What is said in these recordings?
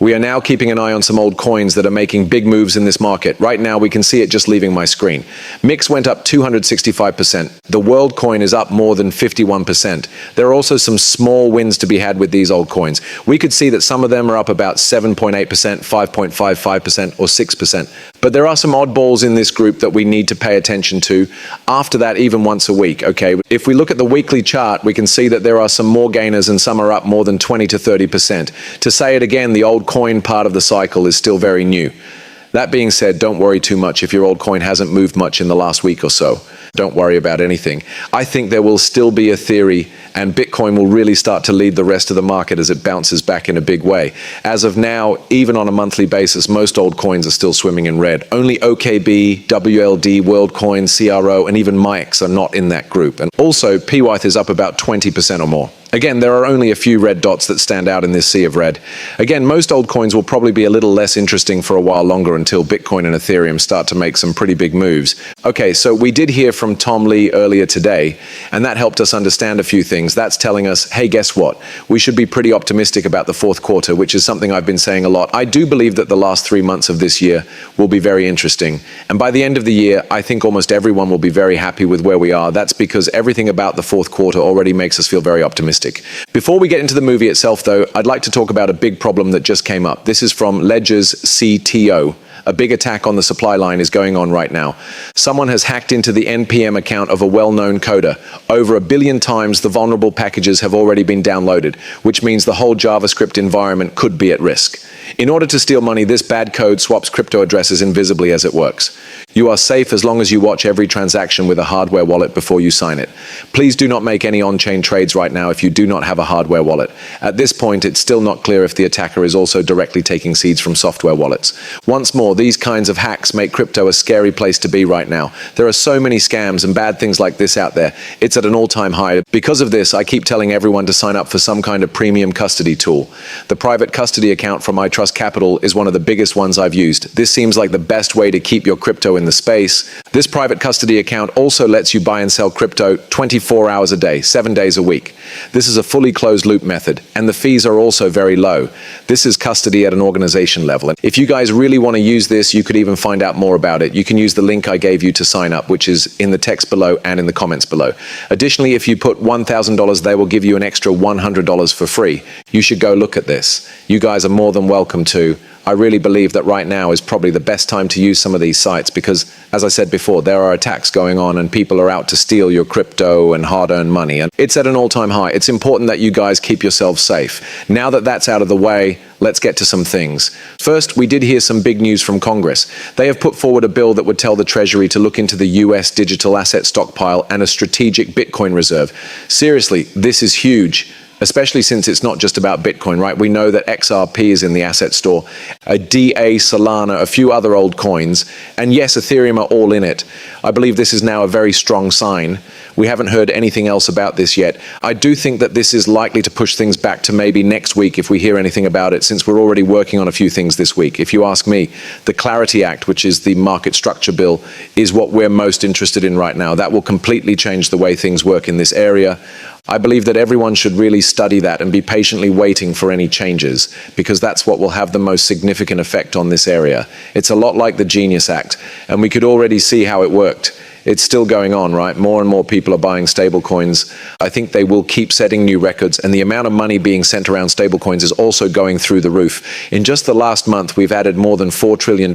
We are now keeping an eye on some old coins that are making big moves in this market. Right now, we can see it just leaving my screen. Mix went up 265%. The world coin is up more than 51%. There are also some small wins to be had with these old coins. We could see that some of them are up about 7.8%, 5.55%, or 6%. But there are some oddballs in this group that we need to pay attention to. After that, even once a week, okay? If we look at the weekly chart, we can see that there are some more gainers and some are up more than 20 to 30%. To say it again, the old coin part of the cycle is still very new. That being said, don't worry too much if your old coin hasn't moved much in the last week or so. Don't worry about anything. I think there will still be a theory, and Bitcoin will really start to lead the rest of the market as it bounces back in a big way. As of now, even on a monthly basis, most old coins are still swimming in red. Only OKB, WLD, WorldCoin, CRO, and even MIX are not in that group. And also, PYTH is up about 20% or more. Again, there are only a few red dots that stand out in this sea of red. Again, most old coins will probably be a little less interesting for a while longer until Bitcoin and Ethereum start to make some pretty big moves. Okay, so we did hear from Tom Lee earlier today, and that helped us understand a few things. That's telling us, hey, guess what? We should be pretty optimistic about the fourth quarter, which is something I've been saying a lot. I do believe that the last 3 months of this year will be very interesting. And by the end of the year, I think almost everyone will be very happy with where we are. That's because everything about the fourth quarter already makes us feel very optimistic. Before we get into the movie itself, though, I'd like to talk about a big problem that just came up. This is from Ledger's CTO. A big attack on the supply line is going on right now. Someone has hacked into the NPM account of a well-known coder. Over 1 billion times the vulnerable packages have already been downloaded, which means the whole JavaScript environment could be at risk. In order to steal money, this bad code swaps crypto addresses invisibly as it works. You are safe as long as you watch every transaction with a hardware wallet before you sign it. Please do not make any on-chain trades right now if you do not have a hardware wallet. At this point, it's still not clear if the attacker is also directly taking seeds from software wallets. Once more, these kinds of hacks make crypto a scary place to be right now. There are so many scams and bad things like this out there. It's at an all-time high. Because of this, I keep telling everyone to sign up for some kind of premium custody tool. The private custody account from iTrust Capital is one of the biggest ones I've used. This seems like the best way to keep your crypto in the space. This private custody account also lets you buy and sell crypto 24 hours a day, 7 days a week. This is a fully closed loop method, and the fees are also very low. This is custody at an organization level. And if you guys really want to use this, you could even find out more about it. You can use the link I gave you to sign up, which is in the text below and in the comments below. Additionally, if you put $1,000, they will give you an extra $100 for free. You should go look at this. You guys are more than welcome to. I really believe that right now is probably the best time to use some of these sites because, as I said before, there are attacks going on and people are out to steal your crypto and hard-earned money. And it's at an all-time high. It's important that you guys keep yourselves safe. Now that that's out of the way, let's get to some things. First, we did hear some big news from Congress. They have put forward a bill that would tell the Treasury to look into the US digital asset stockpile and a strategic Bitcoin reserve. Seriously, this is huge. Especially since it's not just about Bitcoin, right? We know that XRP is in the asset store, a DA, Solana, a few other old coins, and yes, Ethereum are all in it. I believe this is now a very strong sign. We haven't heard anything else about this yet. I do think that this is likely to push things back to maybe next week if we hear anything about it, since we're already working on a few things this week. If you ask me, the Clarity Act, which is the market structure bill, is what we're most interested in right now. That will completely change the way things work in this area. I believe that everyone should really study that and be patiently waiting for any changes, because that's what will have the most significant effect on this area. It's a lot like the Genius Act, and we could already see how it worked. It's still going on, right? More and more people are buying stablecoins. I think they will keep setting new records, and the amount of money being sent around stablecoins is also going through the roof. In just the last month, we've added more than $4 trillion.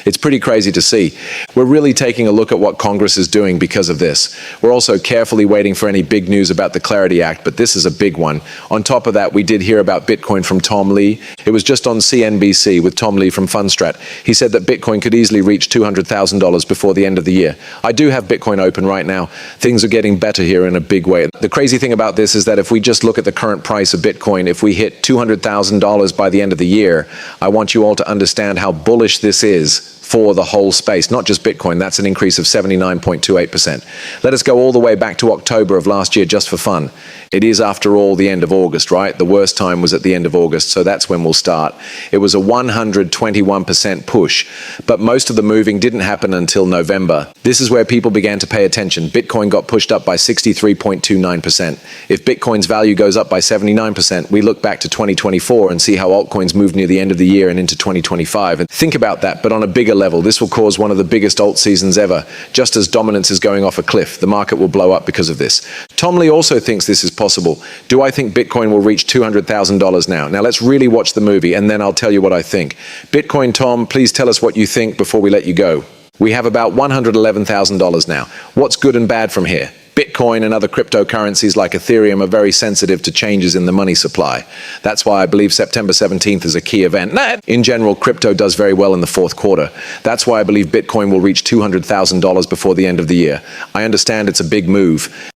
It's pretty crazy to see. We're really taking a look at what Congress is doing because of this. We're also carefully waiting for any big news about the Clarity Act, but this is a big one. On top of that, we did hear about Bitcoin from Tom Lee. It was just on CNBC with Tom Lee from Fundstrat. He said that Bitcoin could easily reach $200,000 before the end of the year. I do have Bitcoin open right now. Things are getting better here in a big way. The crazy thing about this is that if we just look at the current price of Bitcoin, if we hit $200,000 by the end of the year, I want you all to understand how bullish this is for the whole space, not just Bitcoin. That's an increase of 79.28%. Let us go all the way back to October of last year just for fun. It is, after all, the end of August, right? The worst time was at the end of August, so that's when we'll start. It was a 121% push, but most of the moving didn't happen until November. This is where people began to pay attention. Bitcoin got pushed up by 63.29%. If Bitcoin's value goes up by 79%, we look back to 2024 and see how altcoins moved near the end of the year and into 2025. And think about that, but on a bigger level, this will cause one of the biggest alt seasons ever. Just as dominance is going off a cliff, the market will blow up because of this. Tom Lee also thinks this is possible. Do I think Bitcoin will reach $200,000 now? Now let's really watch the movie and then I'll tell you what I think. Bitcoin Tom, please tell us what you think before we let you go. We have about $111,000 now. What's good and bad from here? Bitcoin and other cryptocurrencies like Ethereum are very sensitive to changes in the money supply. That's why I believe September 17th is a key event. In general, crypto does very well in the fourth quarter. That's why I believe Bitcoin will reach $200,000 before the end of the year. I understand it's a big move.